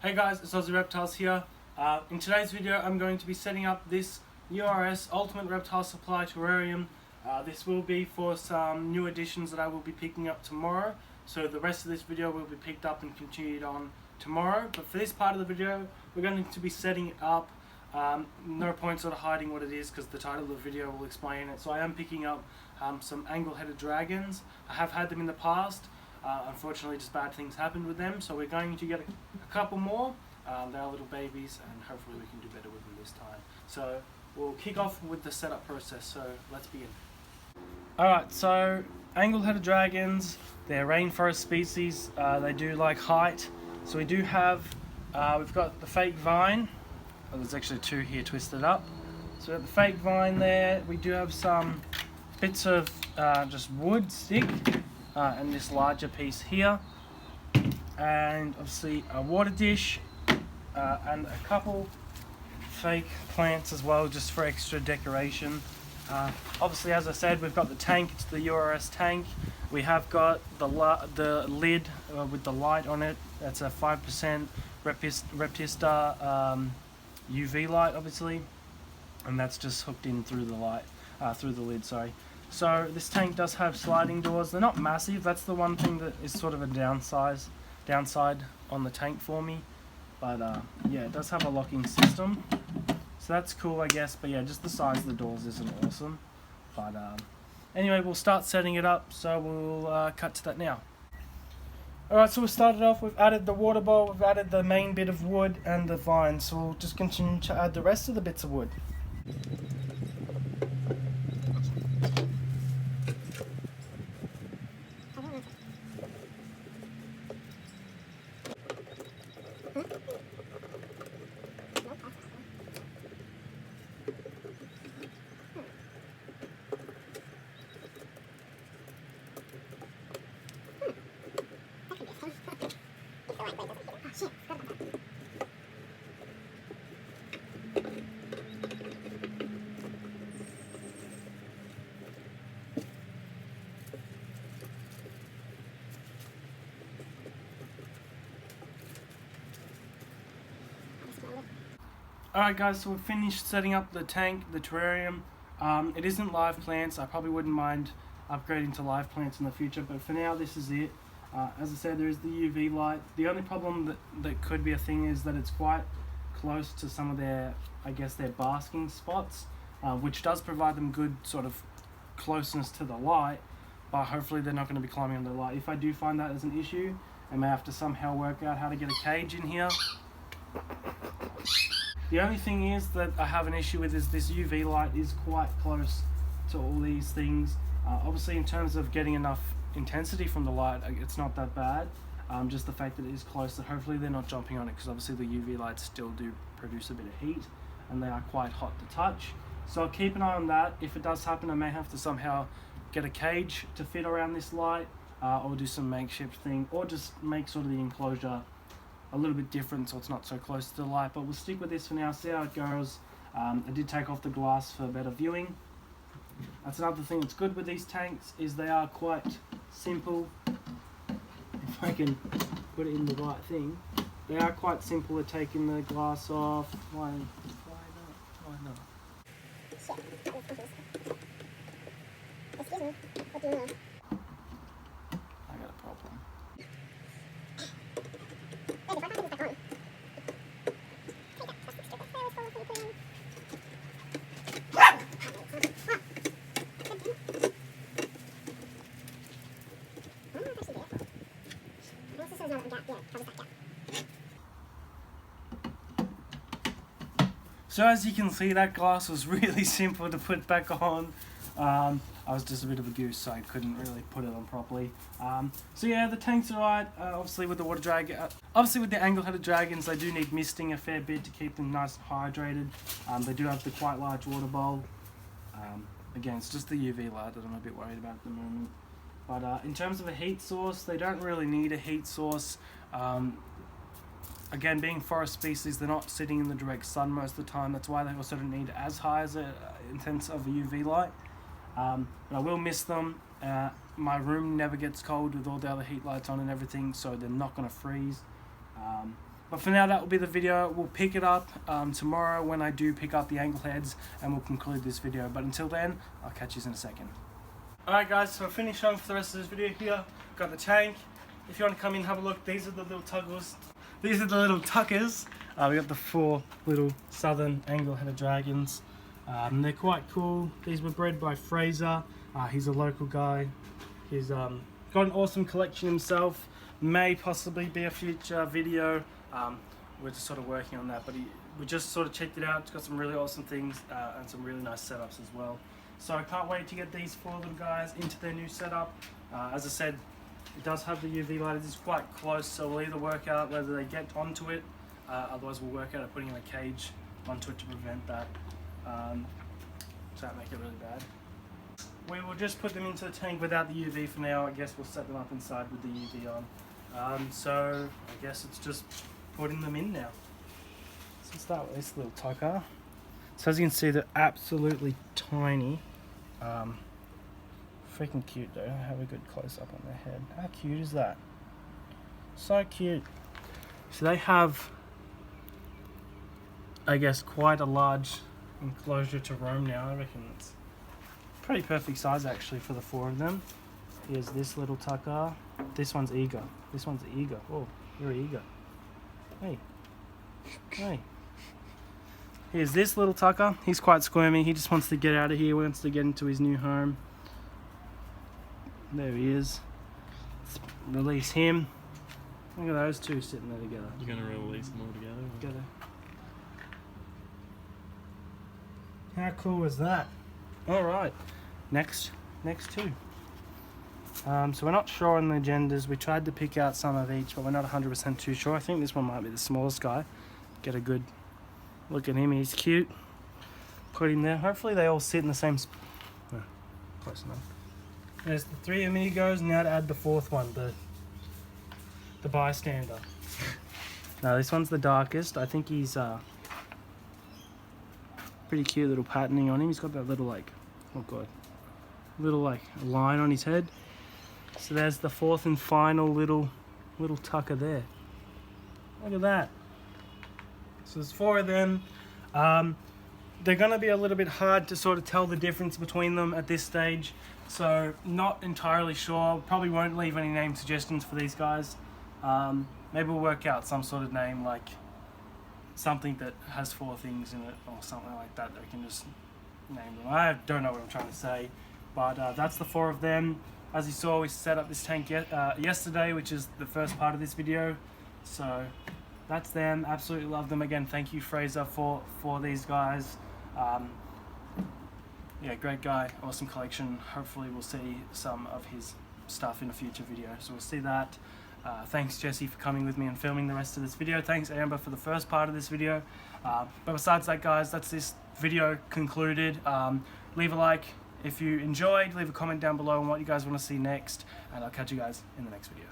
Hey guys, it's Aussie Reptiles here. In today's video I'm going to be setting up this URS Ultimate Reptile Supply Terrarium. This will be for some new additions that I will be picking up tomorrow. So the rest of this video will be picked up and continued on tomorrow. But for this part of the video we're going to be setting it up. No point sort of hiding what it is because the title of the video will explain it. So I am picking up some Angle Headed Dragons. I have had them in the past. Unfortunately just bad things happened with them, so we're going to get a couple more. They're little babies and hopefully we can do better with them this time. So we'll kick off with the setup process, so let's begin. Alright, so Angle Headed Dragons, they're rainforest species. They do like height. So we do have, we've got the fake vine. Oh, there's actually two here twisted up. So we've got the fake vine there. We do have some bits of just wood stick. And this larger piece here, and obviously a water dish, and a couple fake plants as well, just for extra decoration. Obviously, as I said, we've got the tank. It's the URS tank. We have got the lid with the light on it. That's a 5% Reptista UV light, obviously, and that's just hooked in through the light, through the lid. Sorry. So this tank does have sliding doors. They're not massive. That's the one thing that is sort of a downside on the tank for me. But yeah, it does have a locking system. So that's cool, I guess. But yeah, just the size of the doors isn't awesome. But anyway, we'll start setting it up. So we'll cut to that now. Alright, so we started off. We've added the water bowl. We've added the main bit of wood and the vine. So we'll just continue to add the rest of the bits of wood. Alright guys, so we've finished setting up the tank, the terrarium. It isn't live plants. I probably wouldn't mind upgrading to live plants in the future, but for now this is it. As I said, there is the UV light. The only problem that could be a thing is that it's quite close to some of their, I guess, their basking spots, which does provide them good sort of closeness to the light, but hopefully they're not going to be climbing on the light. If I do find that as an issue, I may have to somehow work out how to get a cage in here. The only thing is that I have an issue with is this UV light is quite close to all these things. Obviously in terms of getting enough intensity from the light, it's not that bad. Just the fact that it is close, that hopefully they're not jumping on it, because obviously the UV lights still do produce a bit of heat and they are quite hot to touch. So I'll keep an eye on that. If it does happen, I may have to somehow get a cage to fit around this light, or do some makeshift thing, or just make sort of the enclosure a little bit different so it's not so close to the light. But we'll stick with this for now, see how it goes. I did take off the glass for better viewing. That's another thing that's good with these tanks, is they are quite simple. If I can put it in the right thing, they are quite simple at taking the glass off. Why not? Excuse me, what do you mean? I got a problem. So as you can see, that glass was really simple to put back on. I was just a bit of a goose, so I couldn't really put it on properly. So yeah, the tank's alright. Obviously with the water drag, obviously with the Angle Headed Dragons, they do need misting a fair bit to keep them nice and hydrated. They do have the quite large water bowl. Again, it's just the UV light that I'm a bit worried about at the moment. But in terms of a heat source, they don't really need a heat source. Again, being forest species, they're not sitting in the direct sun most of the time. That's why they also don't need as high as a intense of a UV light. But I will miss them. My room never gets cold with all the other heat lights on and everything, so they're not going to freeze. But for now, that will be the video. We'll pick it up tomorrow when I do pick up the angle heads, and we'll conclude this video. But until then, I'll catch you in a second. Alright guys, so I'll finish on for the rest of this video here. Got the tank. If you want to come in and have a look, these are the little tuggers. These are the little tuckers. We got the 4 little Soutern Angle Headed Dragons. They're quite cool. These were bred by Fraser. He's a local guy. He's got an awesome collection himself. May possibly be a future video. We're just sort of working on that, but we just sort of checked it out. It's got some really awesome things and some really nice setups as well. So I can't wait to get these 4 little guys into their new setup. As I said, it does have the UV light. It's quite close, so we'll either work out whether they get onto it, otherwise we'll work out putting in a cage onto it to prevent that. So that make it really bad. We will just put them into the tank without the UV for now. I guess we'll set them up inside with the UV on. So I guess it's just putting them in now. So we'll start with this little tucker. So as you can see, they're absolutely tiny. Freaking cute though. Have a good close up on their head. How cute is that? So cute. So they have, I guess, quite a large enclosure to roam now. I reckon it's pretty perfect size actually for the 4 of them. Here's this little tucker. This one's eager. This one's eager. Oh, you're eager. Hey. Hey. Here's this little tucker. He's quite squirmy. He just wants to get out of here. Wants to get into his new home. There he is. Let's release him. Look at those 2 sitting there together. You're going to release them all together? How cool is that? Alright, next 2. So we're not sure on the genders. We tried to pick out some of each, but we're not 100% too sure. I think this one might be the smallest guy. Get a good look at him. He's cute. Put him there. Hopefully they all sit in the same spot. Oh, close enough. There's the 3 amigos. Now to add the 4th one, the bystander. Now this one's the darkest. I think he's pretty cute little patterning on him. He's got that little little line on his head. So there's the 4th and final little tucker there. Look at that. So there's 4 of them. They're going to be a little bit hard to sort of tell the difference between them at this stage. So not entirely sure. Probably won't leave any name suggestions for these guys. Maybe we'll work out some sort of name, like something that has 4 things in it or something like that we can just name them. I don't know what I'm trying to say, but that's the 4 of them. As you saw, we set up this tank yesterday, which is the first part of this video. So that's them. Absolutely love them. Again, thank you Fraser for these guys. Yeah, great guy, awesome collection. Hopefully we'll see some of his stuff in a future video, so we'll see that. Thanks Jesse for coming with me and filming the rest of this video. Thanks Amber for the first part of this video. But besides that guys, that's this video concluded. Leave a like if you enjoyed, leave a comment down below on what you guys want to see next, and I'll catch you guys in the next video.